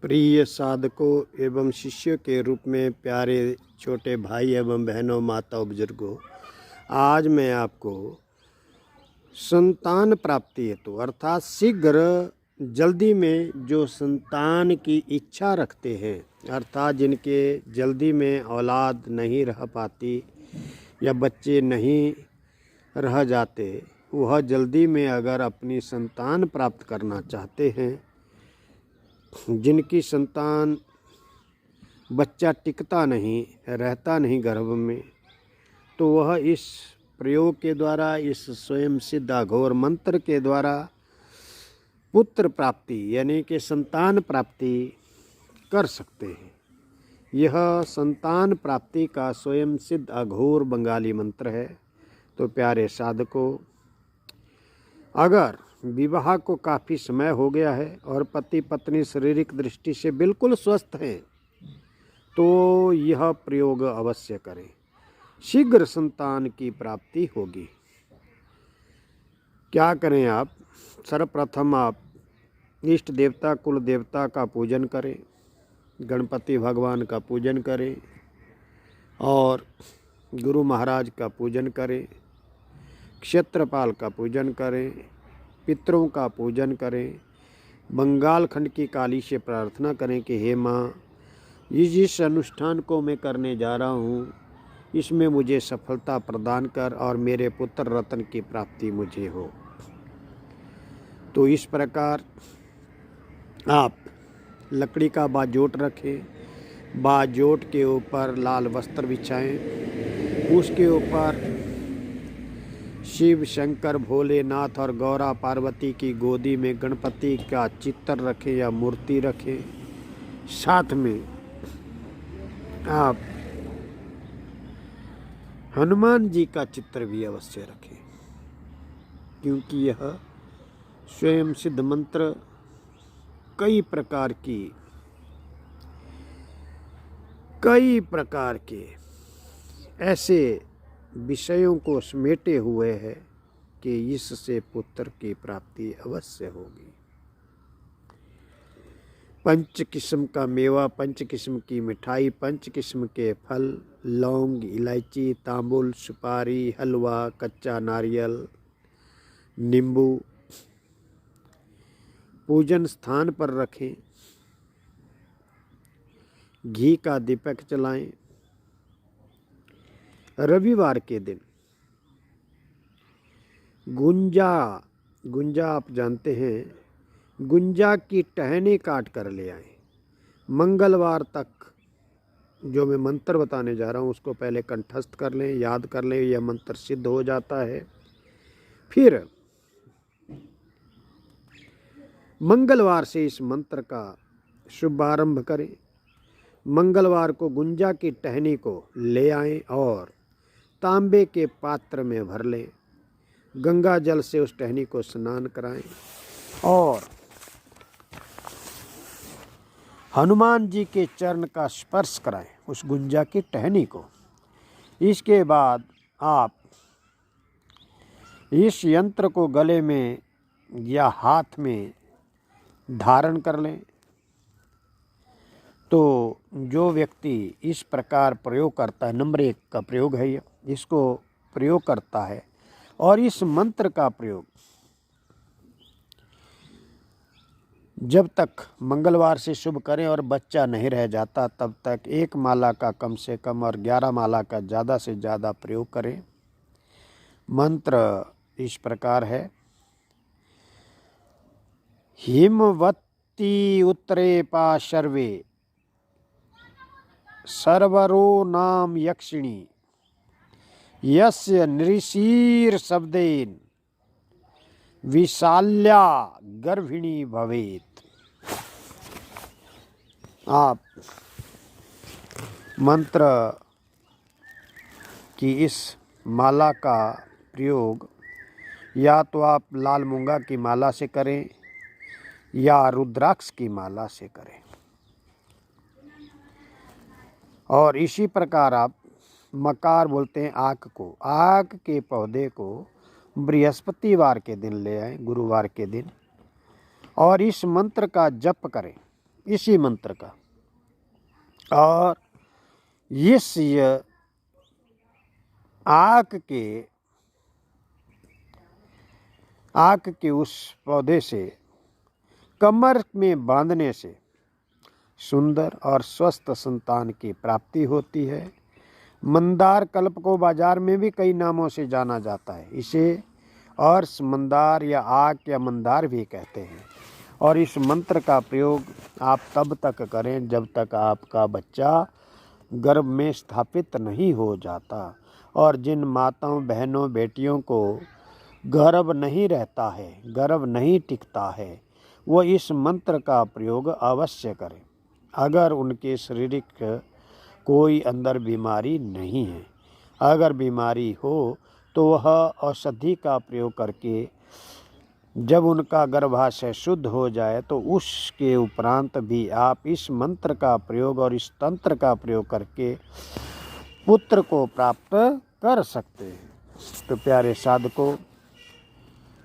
प्रिय साधकों एवं शिष्यों के रूप में प्यारे छोटे भाई एवं बहनों, माताओं, बुजुर्गों, आज मैं आपको संतान प्राप्ति हेतु अर्थात शीघ्र जल्दी में जो संतान की इच्छा रखते हैं, अर्थात जिनके जल्दी में औलाद नहीं रह पाती या बच्चे नहीं रह जाते, वह जल्दी में अगर अपनी संतान प्राप्त करना चाहते हैं, जिनकी संतान बच्चा टिकता नहीं, रहता नहीं गर्भ में, तो वह इस प्रयोग के द्वारा, इस स्वयं सिद्ध अघोर मंत्र के द्वारा पुत्र प्राप्ति यानी कि संतान प्राप्ति कर सकते हैं। यह संतान प्राप्ति का स्वयं सिद्ध अघोर बंगाली मंत्र है। तो प्यारे साधकों, अगर विवाह को काफ़ी समय हो गया है और पति पत्नी शारीरिक दृष्टि से बिल्कुल स्वस्थ हैं, तो यह प्रयोग अवश्य करें, शीघ्र संतान की प्राप्ति होगी। क्या करें आप? सर्वप्रथम आप इष्ट देवता कुल देवता का पूजन करें, गणपति भगवान का पूजन करें और गुरु महाराज का पूजन करें, क्षेत्रपाल का पूजन करें, पितरों का पूजन करें, बंगाल खंड की काली से प्रार्थना करें कि हे माँ, जिस अनुष्ठान को मैं करने जा रहा हूँ, इसमें मुझे सफलता प्रदान कर और मेरे पुत्र रत्न की प्राप्ति मुझे हो। तो इस प्रकार आप लकड़ी का बाजोट रखें, बाजोट के ऊपर लाल वस्त्र बिछाएं, उसके ऊपर शिव शंकर भोलेनाथ और गौरा पार्वती की गोदी में गणपति का चित्र रखें या मूर्ति रखें। साथ में आप हनुमान जी का चित्र भी अवश्य रखें, क्योंकि यह स्वयं सिद्ध मंत्र कई प्रकार के ऐसे विषयों को समेटे हुए है कि इससे पुत्र की प्राप्ति अवश्य होगी। 5 किस्म का मेवा, 5 किस्म की मिठाई, 5 किस्म के फल, लौंग, इलायची, तांबुल, सुपारी, हलवा, कच्चा नारियल, नींबू पूजन स्थान पर रखें। घी का दीपक जलाएं। रविवार के दिन गुंजा आप जानते हैं, गुंजा की टहनी काट कर ले आएं। मंगलवार तक जो मैं मंत्र बताने जा रहा हूँ उसको पहले कंठस्थ कर लें, याद कर लें, यह मंत्र सिद्ध हो जाता है। फिर मंगलवार से इस मंत्र का शुभारंभ करें। मंगलवार को गुंजा की टहनी को ले आएं और तांबे के पात्र में भर लें। गंगा जल से उस टहनी को स्नान कराएं और हनुमान जी के चरण का स्पर्श कराएं उस गुंजा की टहनी को। इसके बाद आप इस यंत्र को गले में या हाथ में धारण कर लें। तो जो व्यक्ति इस प्रकार प्रयोग करता है, नंबर 1 का प्रयोग है यह, इसको प्रयोग करता है और इस मंत्र का प्रयोग जब तक मंगलवार से शुभ करें और बच्चा नहीं रह जाता तब तक 1 माला का कम से कम और 11 माला का ज़्यादा से ज़्यादा प्रयोग करें। मंत्र इस प्रकार है: हिमवती उत्तरे पाशर्वे सर्वरो नाम यक्षिणी यस्य नृषीर शब्देन विशाल्या गर्भिणी भवेत। आप मंत्र की इस माला का प्रयोग या तो आप लाल मूंगा की माला से करें या रुद्राक्ष की माला से करें। और इसी प्रकार आप मकार बोलते हैं आक को, आक के पौधे को बृहस्पतिवार के दिन ले आएं, गुरुवार के दिन, और इस मंत्र का जप करें। इसी मंत्र का। और इस आक के उस पौधे से कमर में बांधने से सुंदर और स्वस्थ संतान की प्राप्ति होती है। मंदार कल्प को बाजार में भी कई नामों से जाना जाता है। इसे और मंदार या आक या मंदार भी कहते हैं। और इस मंत्र का प्रयोग आप तब तक करें जब तक आपका बच्चा गर्भ में स्थापित नहीं हो जाता। और जिन माताओं, बहनों, बेटियों को गर्भ नहीं रहता है, गर्भ नहीं टिकता है, वो इस मंत्र का प्रयोग अवश्य करें। अगर उनके शारीरिक कोई अंदर बीमारी नहीं है, अगर बीमारी हो तो वह औषधि का प्रयोग करके जब उनका गर्भाशय शुद्ध हो जाए तो उसके उपरांत भी आप इस मंत्र का प्रयोग और इस तंत्र का प्रयोग करके पुत्र को प्राप्त कर सकते हैं। तो प्यारे साधकों,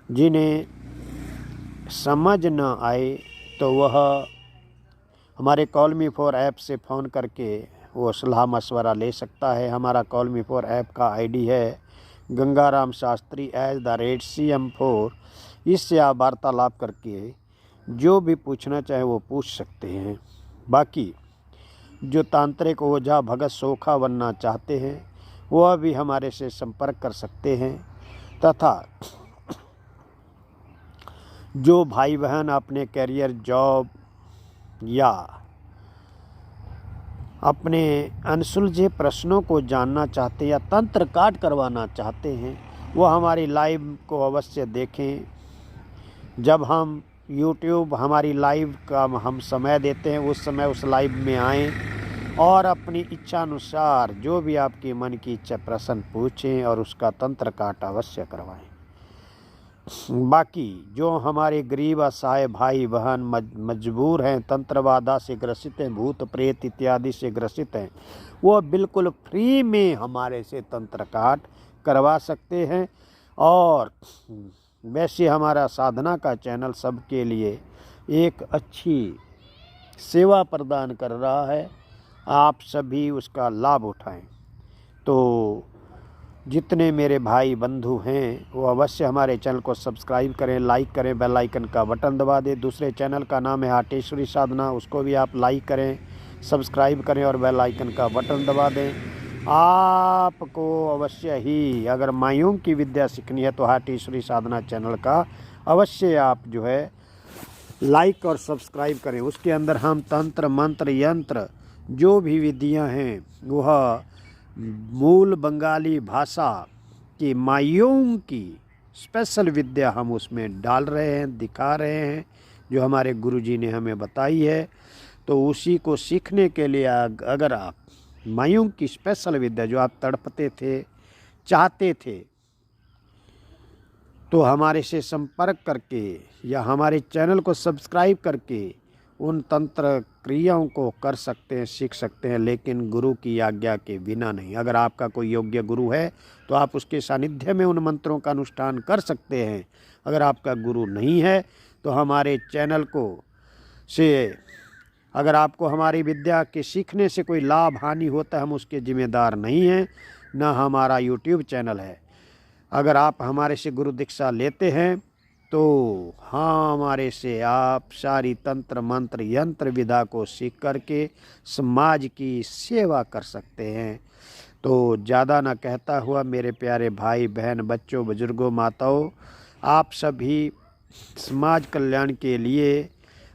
जिन्हें समझ न आए तो वह हमारे कॉल मी फॉर ऐप से फ़ोन करके वो सलाह मशवरा ले सकता है। हमारा कॉल मी फॉर ऐप का आईडी है गंगाराम शास्त्री @CM4। इससे आप वार्तालाप करके जो भी पूछना चाहे वो पूछ सकते हैं। बाकी जो तांत्रिक ओझा भगत सोखा बनना चाहते हैं वह भी हमारे से संपर्क कर सकते हैं। तथा जो भाई बहन अपने करियर, जॉब या अपने अनसुलझे प्रश्नों को जानना चाहते हैं या तंत्र काट करवाना चाहते हैं, वो हमारी लाइव को अवश्य देखें। जब हम YouTube हमारी लाइव का हम समय देते हैं, उस समय उस लाइव में आएँ और अपनी इच्छा अनुसार जो भी आपकी मन की इच्छा प्रश्न पूछें और उसका तंत्र काट अवश्य करवाएं। बाकी जो हमारे गरीब असहाय भाई बहन मजबूर हैं, तंत्रबाधा से ग्रसित हैं, भूत प्रेत इत्यादि से ग्रसित हैं, वो बिल्कुल फ्री में हमारे से तंत्र काट करवा सकते हैं। और वैसे हमारा साधना का चैनल सबके लिए एक अच्छी सेवा प्रदान कर रहा है, आप सभी उसका लाभ उठाएं। तो जितने मेरे भाई बंधु हैं वो अवश्य हमारे चैनल को सब्सक्राइब करें, लाइक करें, बेल आइकन का बटन दबा दें। दूसरे चैनल का नाम है हाटेश्वरी साधना, उसको भी आप लाइक करें, सब्सक्राइब करें और बेल आइकन का बटन दबा दें। आपको अवश्य ही अगर मायूं की विद्या सीखनी है तो हाटेश्वरी साधना चैनल का अवश्य आप जो है लाइक और सब्सक्राइब करें। उसके अंदर हम तंत्र, मंत्र, यंत्र जो भी विधियां हैं वह मूल बंगाली भाषा की मायूं की स्पेशल विद्या हम उसमें डाल रहे हैं, दिखा रहे हैं, जो हमारे गुरुजी ने हमें बताई है। तो उसी को सीखने के लिए अगर आप मायूं की स्पेशल विद्या जो आप तड़पते थे, चाहते थे, तो हमारे से संपर्क करके या हमारे चैनल को सब्सक्राइब करके उन तंत्र क्रियाओं को कर सकते हैं, सीख सकते हैं, लेकिन गुरु की आज्ञा के बिना नहीं। अगर आपका कोई योग्य गुरु है तो आप उसके सानिध्य में उन मंत्रों का अनुष्ठान कर सकते हैं। अगर आपका गुरु नहीं है तो हमारे चैनल को से अगर आपको हमारी विद्या के सीखने से कोई लाभ हानि होता है, हम उसके जिम्मेदार नहीं हैं, ना हमारा YouTube चैनल है। अगर आप हमारे से गुरु दीक्षा लेते हैं तो हाँ, हमारे से आप सारी तंत्र, मंत्र, यंत्र विधा को सीख करके समाज की सेवा कर सकते हैं। तो ज़्यादा ना कहता हुआ मेरे प्यारे भाई बहन, बच्चों, बुजुर्गों, माताओं, आप सभी समाज कल्याण के लिए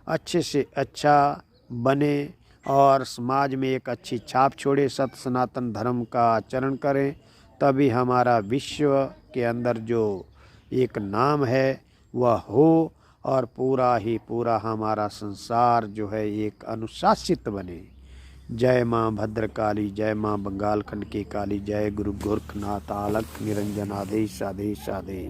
अच्छे से अच्छा बने और समाज में एक अच्छी छाप छोड़े, सत सनातन धर्म का आचरण करें। तभी हमारा विश्व के अंदर जो एक नाम है वह हो और पूरा ही पूरा हमारा संसार जो है एक अनुशासित बने। जय माँ भद्रकाली, जय माँ बंगाल खंड की काली, जय गुरु गोरखनाथ, आलख निरंजन, आदेश आदेश आदेश।